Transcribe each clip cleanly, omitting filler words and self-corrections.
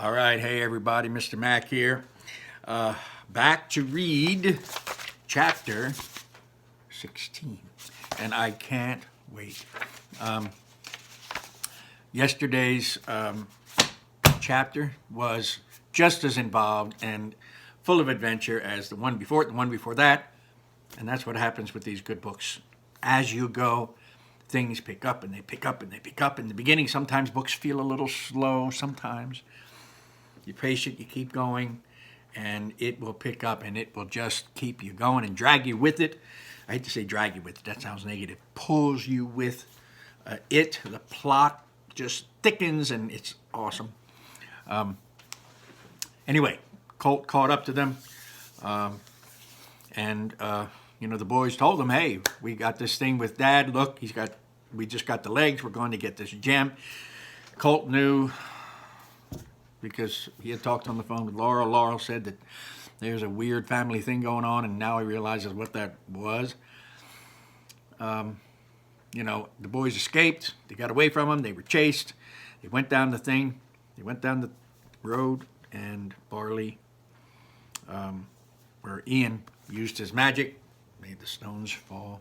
All right, hey everybody, Mr. Mac here. Back to read chapter 16, and I can't wait. Yesterday's chapter was just as involved and full of adventure as the one before it, the one before that, and that's what happens with these good books. As you go, things pick up and they pick up and they pick up. In the beginning, sometimes books feel a little slow, sometimes. You're patient, you keep going, and it will pick up and it will just keep you going and drag you with it. I hate to say drag you with it, that sounds negative. Pulls you with it. The plot just thickens and it's awesome. Anyway, Colt caught up to them, and the boys told him, hey, we got this thing with Dad. Look, we just got the legs. We're going to get this gem. Colt knew, because he had talked on the phone with Laurel. Laurel said that there's a weird family thing going on, and now he realizes what that was. The boys escaped. They got away from him. They were chased. They went down the thing. They went down the road, and Barley, where Ian used his magic, made the stones fall,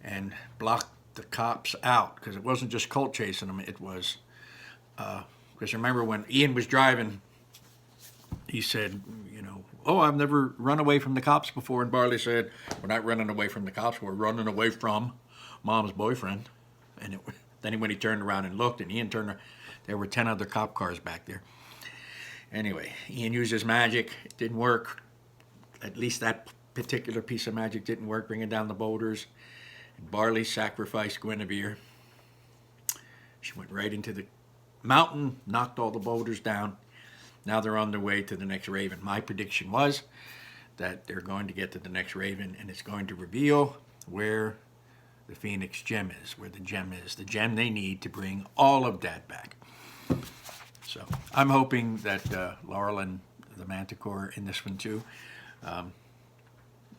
and blocked the cops out, because it wasn't just Colt chasing them. It was... Because remember when Ian was driving, he said, oh, I've never run away from the cops before. And Barley said, we're not running away from the cops. We're running away from Mom's boyfriend. And then when he turned around and looked, and Ian turned around, there were 10 other cop cars back there. Anyway, Ian used his magic. It didn't work. At least that particular piece of magic didn't work, bringing down the boulders. And Barley sacrificed Guinevere. She went right into the mountain, knocked all the boulders down. Now they're on their way to the next raven. My prediction was that they're going to get to the next raven, and it's going to reveal where the Phoenix gem is, where the gem is, the gem they need to bring all of Dad back. So I'm hoping that Laurel and the Manticore in this one too.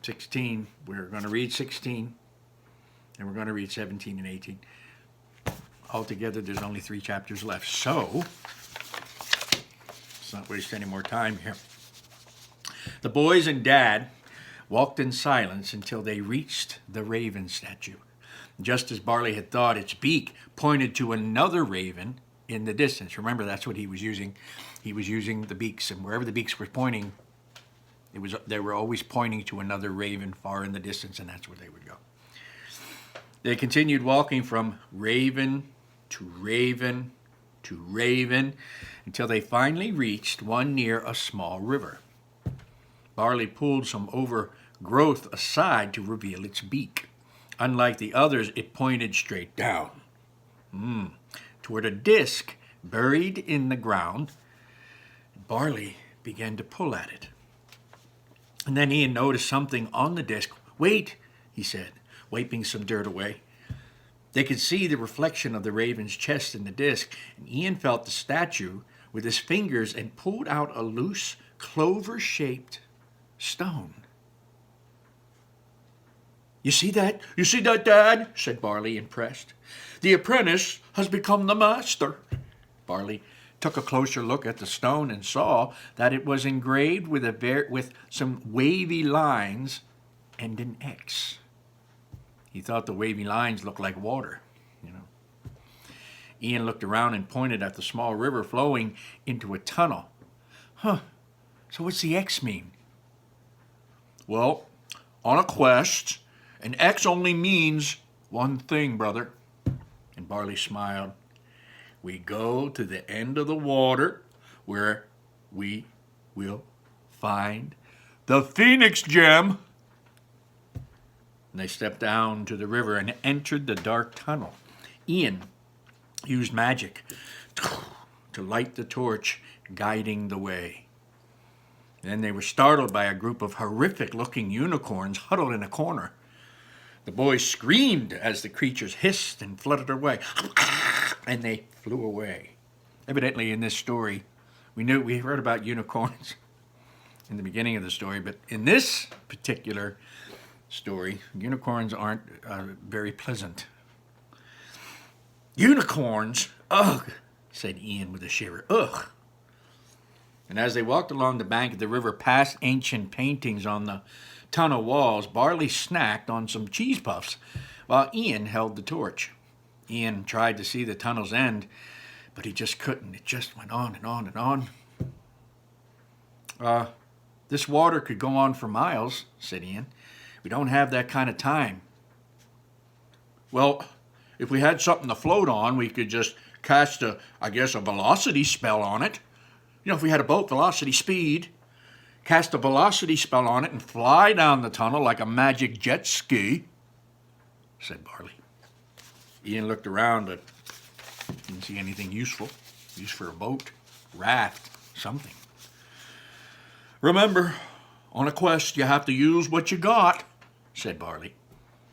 16, we're going to read 16, and we're going to read 17 and 18. Altogether, there's only 3 chapters left, so let's not waste any more time here. The boys and Dad walked in silence until they reached the raven statue. Just as Barley had thought, its beak pointed to another raven in the distance. Remember, that's what he was using. He was using the beaks, and wherever the beaks were pointing, they were always pointing to another raven far in the distance, and that's where they would go. They continued walking from raven to raven to raven until they finally reached one near a small river. Barley pulled some overgrowth aside to reveal its beak. Unlike the others, it pointed straight down, toward a disc buried in the ground. Barley began to pull at it. And then Ian noticed something on the disc. Wait, he said, wiping some dirt away. They could see the reflection of the raven's chest in the disc, and Ian felt the statue with his fingers and pulled out a loose, clover-shaped stone. You see that? You see that, Dad? Said Barley, impressed. The apprentice has become the master. Barley took a closer look at the stone and saw that it was engraved with some wavy lines and an X. He thought the wavy lines looked like water, Ian looked around and pointed at the small river flowing into a tunnel. So what's the X mean? Well, on a quest, an X only means one thing, brother. And Barley smiled. We go to the end of the water where we will find the Phoenix gem. And they stepped down to the river and entered the dark tunnel. Ian used magic to light the torch, guiding the way. Then they were startled by a group of horrific-looking unicorns huddled in a corner. The boys screamed as the creatures hissed and fluttered away, and they flew away. Evidently, in this story, we heard about unicorns in the beginning of the story, but in this particular story, unicorns aren't very pleasant. Unicorns? Ugh! said Ian with a shiver. Ugh. And as they walked along the bank of the river past ancient paintings on the tunnel walls, Barley snacked on some cheese puffs while Ian held the torch. Ian tried to see the tunnel's end, but he just couldn't. It just went on and on and on. This water could go on for miles, said Ian. We don't have that kind of time. Well, if we had something to float on, we could just cast a velocity spell on it. If we had a boat, velocity speed, cast a velocity spell on it and fly down the tunnel like a magic jet ski, said Barley. Ian looked around, but didn't see anything useful. Use for a boat, raft, something. Remember, on a quest, you have to use what you got, said Barley.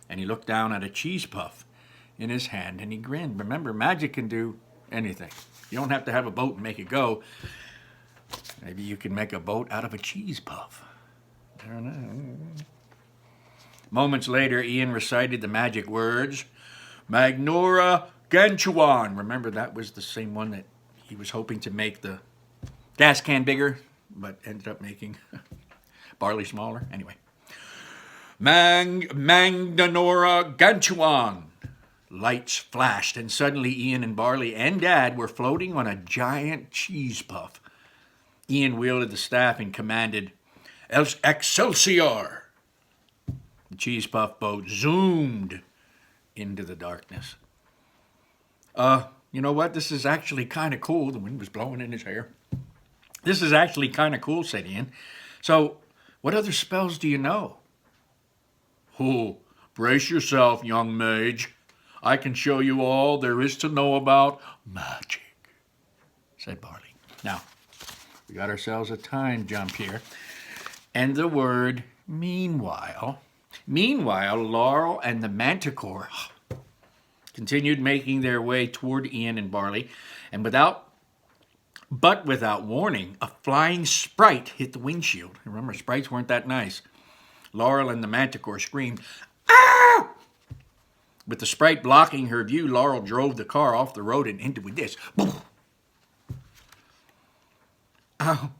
And he looked down at a cheese puff in his hand and he grinned. Remember, magic can do anything. You don't have to have a boat and make it go. Maybe you can make a boat out of a cheese puff. I don't know. Moments later, Ian recited the magic words, Magnora Ganchuan. Remember, that was the same one that he was hoping to make the gas can bigger, but ended up making Barley smaller. Anyway. Magnora Ganchuan. Lights flashed, and suddenly Ian and Barley and Dad were floating on a giant cheese puff. Ian wielded the staff and commanded, Excelsior! The cheese puff boat zoomed into the darkness. You know what? This is actually kind of cool. The wind was blowing in his hair. This is actually kind of cool, said Ian. So, what other spells do you know? Oh, brace yourself, young mage. I can show you all there is to know about magic, said Barley. Now, we got ourselves a time jump here. And the word meanwhile. Meanwhile, Laurel and the Manticore continued making their way toward Ian and Barley, and without warning, a flying sprite hit the windshield. Remember, sprites weren't that nice. Laurel and the Manticore screamed, "Ah!" With the sprite blocking her view, Laurel drove the car off the road and into this. Oh,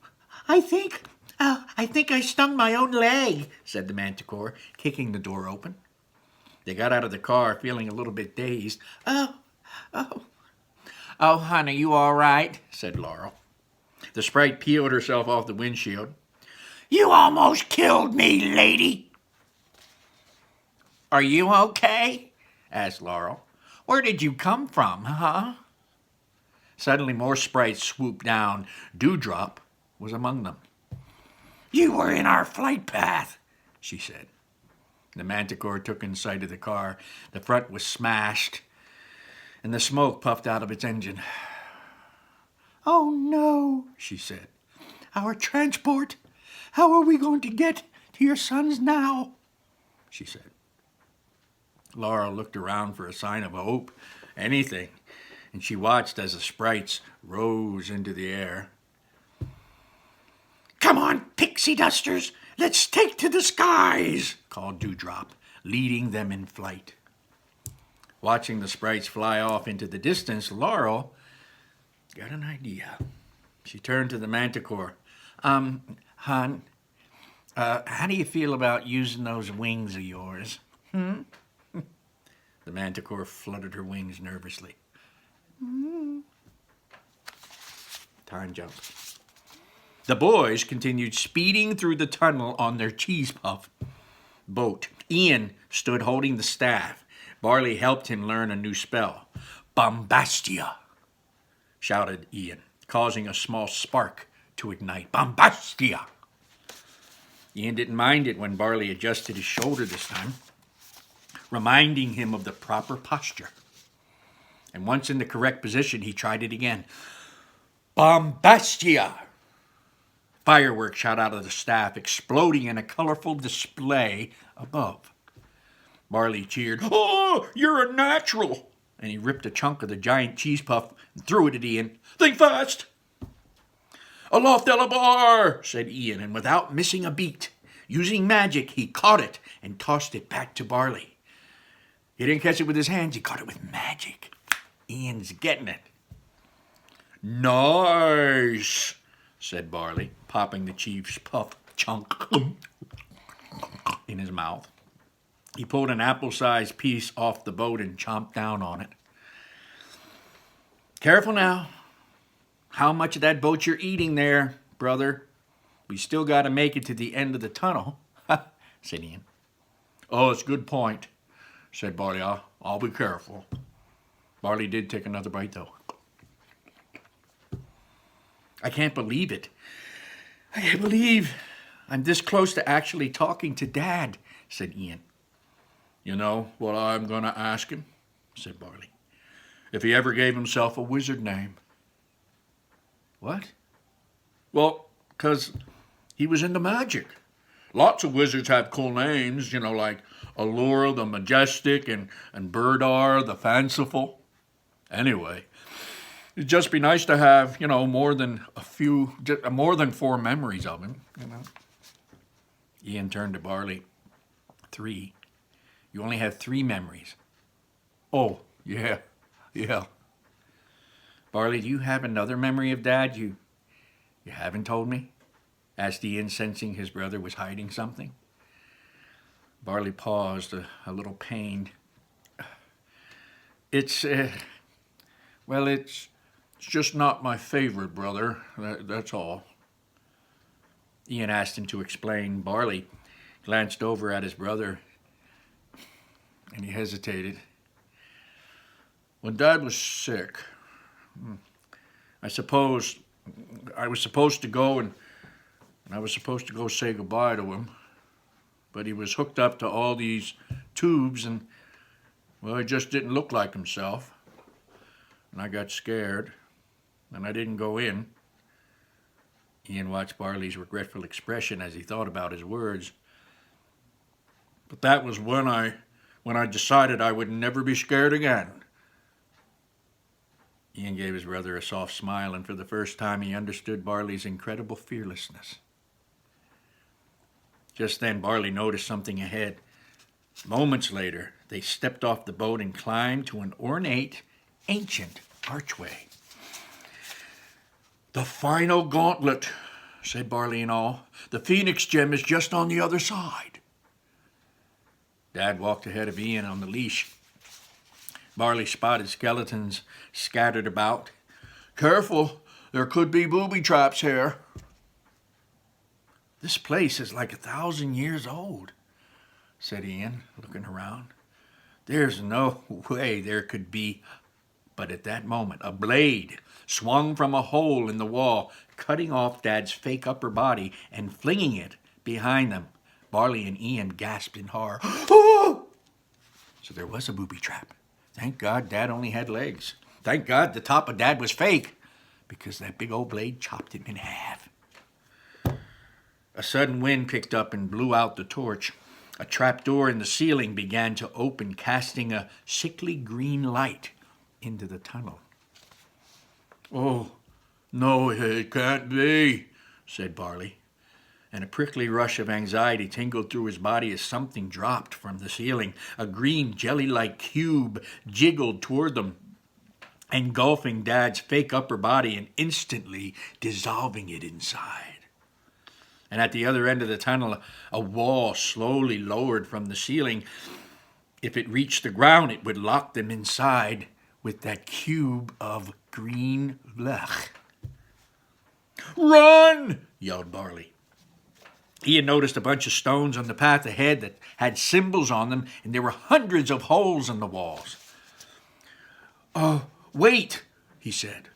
I think I stung my own leg, said the Manticore, kicking the door open. They got out of the car feeling a little bit dazed. Oh, honey, you all right? Said Laurel. The sprite peeled herself off the windshield. You almost killed me, lady. Are you okay? Asked Laurel. Where did you come from, huh? Suddenly more sprites swooped down. Dewdrop was among them. You were in our flight path, she said. The Manticore took in sight of the car. The front was smashed, and the smoke puffed out of its engine. Oh, no, she said. Our transport. How are we going to get to your sons now? She said. Laura looked around for a sign of hope, anything, and she watched as the sprites rose into the air. Come on, pixie dusters, let's take to the skies, called Dewdrop, leading them in flight. Watching the sprites fly off into the distance, Laurel got an idea. She turned to the Manticore. Hon, how do you feel about using those wings of yours? The Manticore fluttered her wings nervously. Time jump. The boys continued speeding through the tunnel on their cheese puff boat. Ian stood holding the staff. Barley helped him learn a new spell. Bombastia, shouted Ian, causing a small spark to ignite. Bombastia! Ian didn't mind it when Barley adjusted his shoulder this time, reminding him of the proper posture. And once in the correct position, he tried it again. Bombastia! Fireworks shot out of the staff, exploding in a colorful display above. Barley cheered, Oh, you're a natural! And he ripped a chunk of the giant cheese puff and threw it at Ian. Think fast! Aloft Elabar, said Ian, and without missing a beat, using magic, he caught it and tossed it back to Barley. He didn't catch it with his hands, he caught it with magic. Ian's getting it. Nice, said Barley, popping the chief's puff chunk in his mouth. He pulled an apple-sized piece off the boat and chomped down on it. Careful now. How much of that boat you're eating there, brother? We still got to make it to the end of the tunnel, said Ian. Oh, it's a good point, said Barley. I'll be careful. Barley did take another bite, though. I can't believe it. I can't believe I'm this close to actually talking to Dad, said Ian. You know what I'm going to ask him, said Barley. If he ever gave himself a wizard name. What? Well, 'cause he was into magic. Lots of wizards have cool names, like Allura the Majestic and Birdar the Fanciful. Anyway, it'd just be nice to have, more than 4 memories of him, Ian turned to Barley. 3. You only have 3 memories. Oh, yeah. Barley, do you have another memory of Dad you haven't told me? Asked Ian, sensing his brother was hiding something. Barley paused, a little pained. It's just not my favorite, brother. That's all. Ian asked him to explain. Barley glanced over at his brother, and he hesitated. When Dad was sick, I suppose I was supposed to go and I was supposed to go say goodbye to him, but he was hooked up to all these tubes and, well, he just didn't look like himself. And I got scared, and I didn't go in. Ian watched Barley's regretful expression as he thought about his words. But that was when I decided I would never be scared again. Ian gave his brother a soft smile, and for the first time he understood Barley's incredible fearlessness. Just then, Barley noticed something ahead. Moments later, they stepped off the boat and climbed to an ornate, ancient archway. The final gauntlet, said Barley in awe. The Phoenix gem is just on the other side. Dad walked ahead of Ian on the leash. Barley spotted skeletons scattered about. Careful, there could be booby traps here. This place is like 1,000 years old, said Ian, looking around. There's no way there could be. But at that moment, a blade swung from a hole in the wall, cutting off Dad's fake upper body and flinging it behind them. Barley and Ian gasped in horror. Oh! So there was a booby trap. Thank God Dad only had legs. Thank God the top of Dad was fake, because that big old blade chopped him in half. A sudden wind picked up and blew out the torch. A trapdoor in the ceiling began to open, casting a sickly green light into the tunnel. Oh, no, it can't be, said Barley. And a prickly rush of anxiety tingled through his body as something dropped from the ceiling. A green jelly-like cube jiggled toward them, engulfing Dad's fake upper body and instantly dissolving it inside. And at the other end of the tunnel, a wall slowly lowered from the ceiling. If it reached the ground, it would lock them inside with that cube of green blech. Run! Yelled Barley. He had noticed a bunch of stones on the path ahead that had symbols on them, and there were hundreds of holes in the walls. Wait, he said.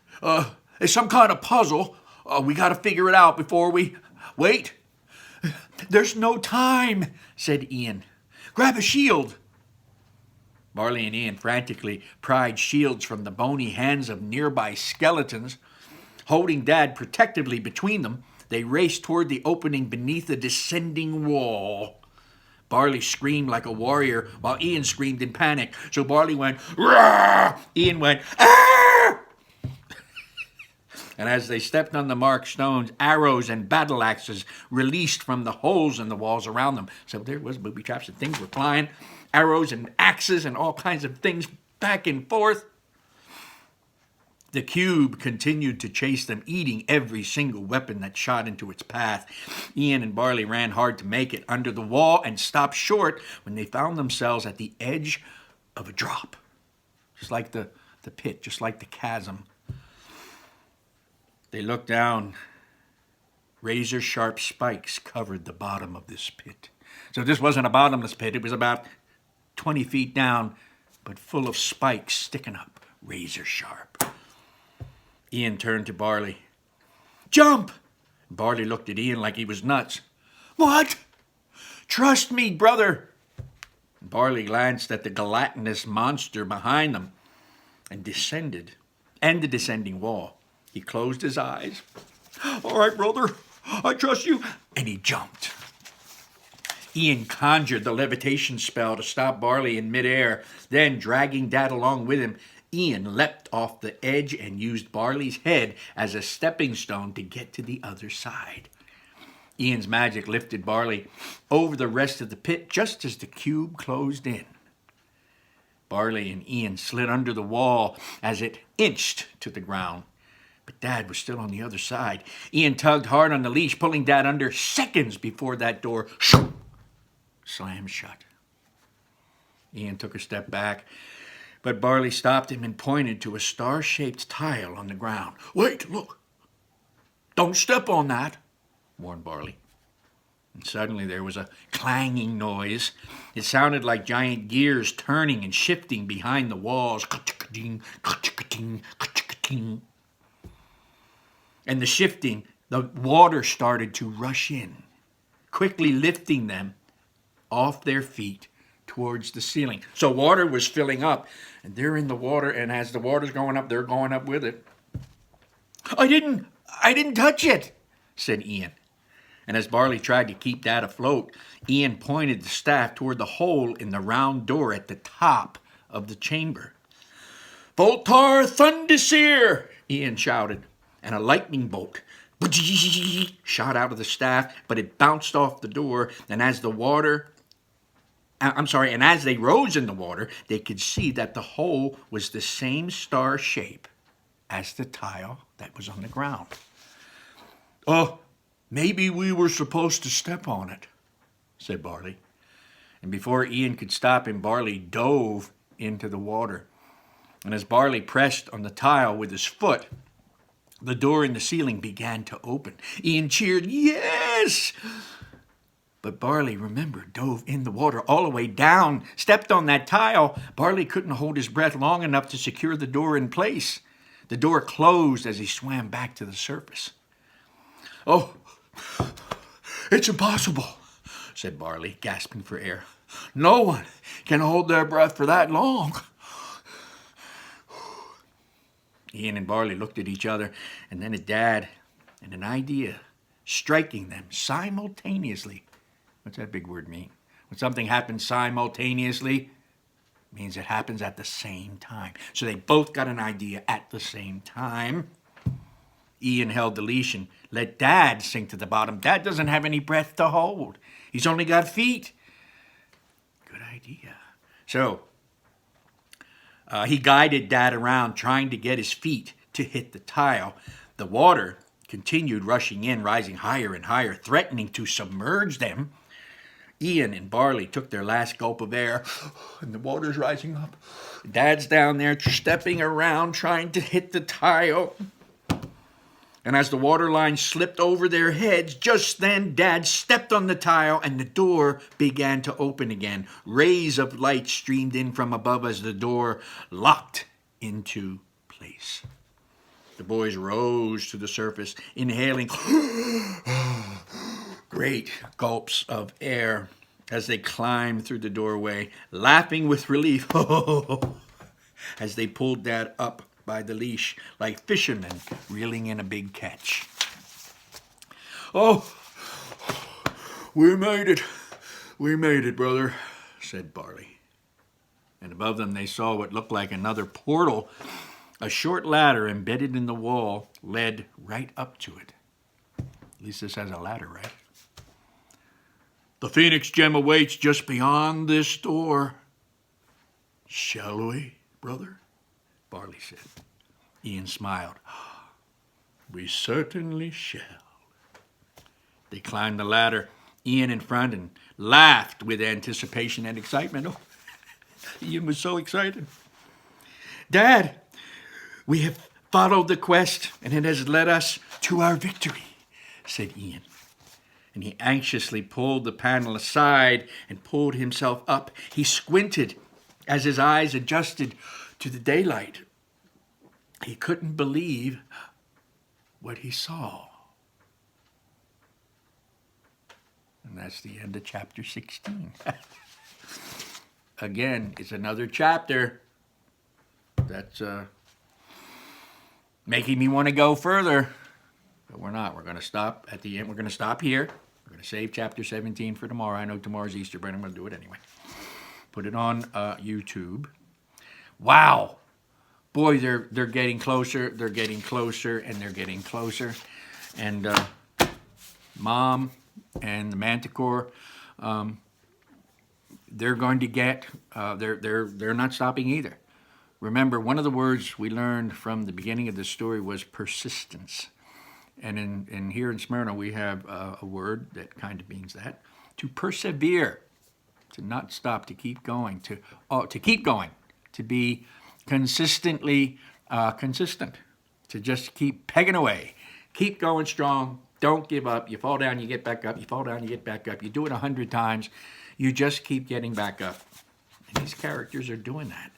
It's some kind of puzzle. We got to figure it out before we... Wait. There's no time, said Ian. Grab a shield. Barley and Ian frantically pried shields from the bony hands of nearby skeletons. Holding Dad protectively between them, they raced toward the opening beneath the descending wall. Barley screamed like a warrior, while Ian screamed in panic. So Barley went, "Rah!" Ian went, "Ah!" And as they stepped on the marked stones, arrows and battle axes released from the holes in the walls around them. So there was booby traps and things were flying, arrows and axes and all kinds of things back and forth. The cube continued to chase them, eating every single weapon that shot into its path. Ian and Barley ran hard to make it under the wall and stopped short when they found themselves at the edge of a drop. Just like the pit, just like the chasm. They looked down. Razor-sharp spikes covered the bottom of this pit. So this wasn't a bottomless pit. It was about 20 feet down, but full of spikes sticking up, razor-sharp. Ian turned to Barley. "Jump!" Barley looked at Ian like he was nuts. "What?" "Trust me, brother." Barley glanced at the gelatinous monster behind them and the descending wall. He closed his eyes. "All right, brother, I trust you." And he jumped. Ian conjured the levitation spell to stop Barley in midair. Then, dragging Dad along with him, Ian leapt off the edge and used Barley's head as a stepping stone to get to the other side. Ian's magic lifted Barley over the rest of the pit just as the cube closed in. Barley and Ian slid under the wall as it inched to the ground. But Dad was still on the other side. Ian tugged hard on the leash, pulling Dad under seconds before that door slammed shut. Ian took a step back, but Barley stopped him and pointed to a star-shaped tile on the ground. "Wait, look. Don't step on that," warned Barley. And suddenly there was a clanging noise. It sounded like giant gears turning and shifting behind the walls. And the shifting, the water started to rush in, quickly lifting them off their feet towards the ceiling. So water was filling up, and they're in the water, and as the water's going up, they're going up with it. I didn't touch it," said Ian. And as Barley tried to keep Dad afloat, Ian pointed the staff toward the hole in the round door at the top of the chamber. "Voltar Thunderseer!" Ian shouted, and a lightning bolt shot out of the staff, but it bounced off the door, and as they rose in the water, they could see that the hole was the same star shape as the tile that was on the ground. "Oh, maybe we were supposed to step on it," said Barley. And before Ian could stop him, Barley dove into the water. And as Barley pressed on the tile with his foot, the door in the ceiling began to open. Ian cheered, "Yes!" But Barley, remember, dove in the water all the way down, stepped on that tile. Barley couldn't hold his breath long enough to secure the door in place. The door closed as he swam back to the surface. "Oh, it's impossible," said Barley, gasping for air. "No one can hold their breath for that long." Ian and Barley looked at each other and then at Dad, and an idea striking them simultaneously. What's that big word mean? When something happens simultaneously, it means it happens at the same time. So they both got an idea at the same time. Ian held the leash and let Dad sink to the bottom. Dad doesn't have any breath to hold. He's only got feet. Good idea. So he guided Dad around, trying to get his feet to hit the tile. The water continued rushing in, rising higher and higher, threatening to submerge them. Ian and Barley took their last gulp of air, and the water's rising up. Dad's down there stepping around, trying to hit the tile. And as the water line slipped over their heads, just then Dad stepped on the tile and the door began to open again. Rays of light streamed in from above as the door locked into place. The boys rose to the surface, inhaling great gulps of air as they climbed through the doorway, laughing with relief as they pulled Dad up by the leash like fishermen reeling in a big catch. "Oh, we made it, brother," said Barley. And above them they saw what looked like another portal. A short ladder embedded in the wall led right up to it. At least this has a ladder, right? "The Phoenix gem awaits just beyond this door." "Shall we, brother?" Barley said. Ian smiled. We certainly shall. They climbed the ladder, Ian in front, and laughed with anticipation and excitement. Oh, Ian was so excited. Dad, we have followed the quest, and it has led us to our victory, said Ian. And he anxiously pulled the panel aside and pulled himself up. He squinted as his eyes adjusted to the daylight. He couldn't believe what he saw. And that's the end of chapter 16. Again, it's another chapter that's making me want to go further. But we're not. We're going to stop at the end. We're going to stop here. We're going to save chapter 17 for tomorrow. I know tomorrow's Easter, but I'm going to do it anyway. Put it on YouTube. Wow. Boy, they're getting closer. They're getting closer, and they're getting closer. And Mom and the Manticore, they're going to get. They're not stopping either. Remember, one of the words we learned from the beginning of the story was persistence. And in here in Smyrna, we have a word that kind of means that. To persevere, to not stop, to keep going, to keep going, to be consistently consistent, to just keep pegging away, keep going strong, don't give up. You fall down, you get back up, you fall down, you get back up. You do it 100 times, you just keep getting back up. And these characters are doing that.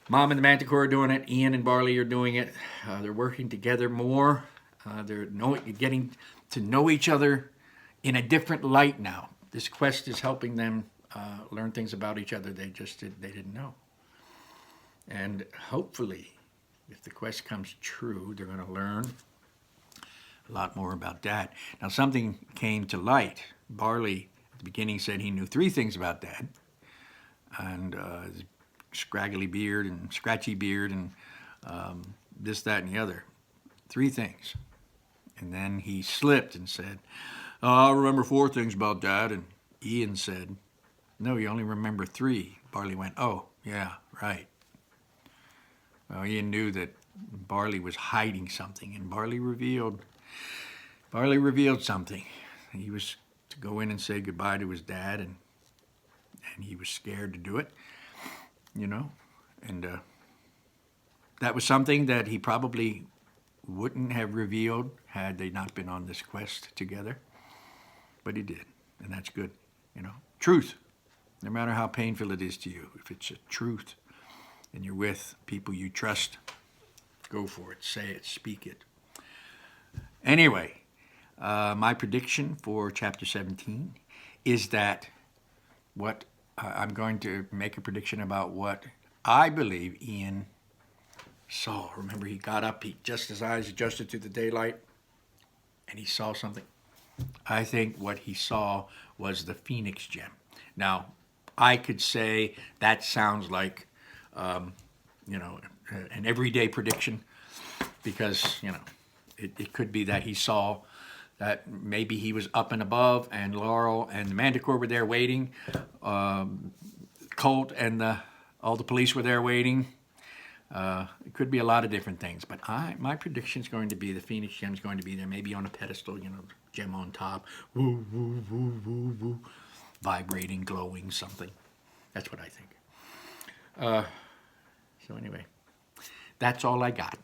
Mom and the Manticore are doing it. Ian and Barley are doing it. They're working together more. They're getting to know each other in a different light now. This quest is helping them learn things about each other they didn't know. And hopefully, if the quest comes true, they're going to learn a lot more about Dad. Now, something came to light. Barley, at the beginning, said he knew 3 things about Dad. And his scraggly beard and scratchy beard and this, that, and the other. 3 things. And then he slipped and said, oh, I remember 4 things about Dad. And Ian said, no, you only remember 3. Barley went, oh, yeah, right. Well, Ian knew that Barley was hiding something, and Barley revealed something. He was to go in and say goodbye to his dad, and he was scared to do it, you know. And that was something that he probably wouldn't have revealed had they not been on this quest together. But he did, and that's good, you know. Truth, no matter how painful it is to you, if it's a truth and you're with people you trust, go for it, say it, speak it. Anyway, my prediction for chapter 17 is that I'm going to make a prediction about what I believe Ian saw. Remember, he got up, just his eyes adjusted to the daylight, and he saw something. I think what he saw was the Phoenix gem. Now, I could say that sounds like, an everyday prediction, because, it could be that he saw that maybe he was up and above, and Laurel and the Manticore were there waiting. Colt and all the police were there waiting. It could be a lot of different things, but my prediction is going to be the Phoenix gem is going to be there, maybe on a pedestal, gem on top, woo, woo, woo, woo, woo, vibrating, glowing, something. That's what I think. So anyway, that's all I got.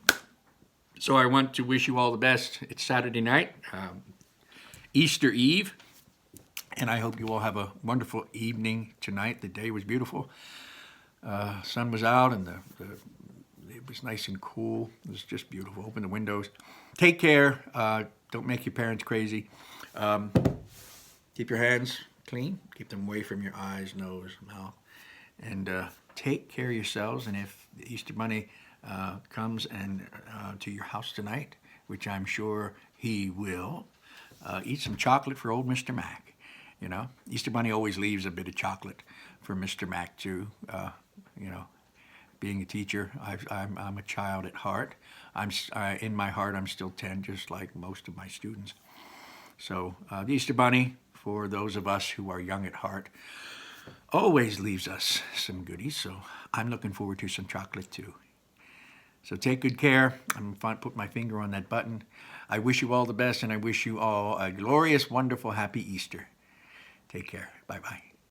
So I want to wish you all the best. It's Saturday night, Easter Eve, and I hope you all have a wonderful evening tonight. The day was beautiful. Sun was out, and it was nice and cool. It was just beautiful. Open the windows. Take care. Don't make your parents crazy. Keep your hands clean. Keep them away from your eyes, nose, mouth. And take care of yourselves. And if the Easter Bunny comes to your house tonight, which I'm sure he will, eat some chocolate for old Mr. Mac. Easter Bunny always leaves a bit of chocolate for Mr. Mac too. Being a teacher, I'm a child at heart. In my heart, I'm still 10, just like most of my students. So the Easter Bunny, for those of us who are young at heart, always leaves us some goodies. So I'm looking forward to some chocolate too. So take good care. I'm going to put my finger on that button. I wish you all the best, and I wish you all a glorious, wonderful, happy Easter. Take care. Bye-bye.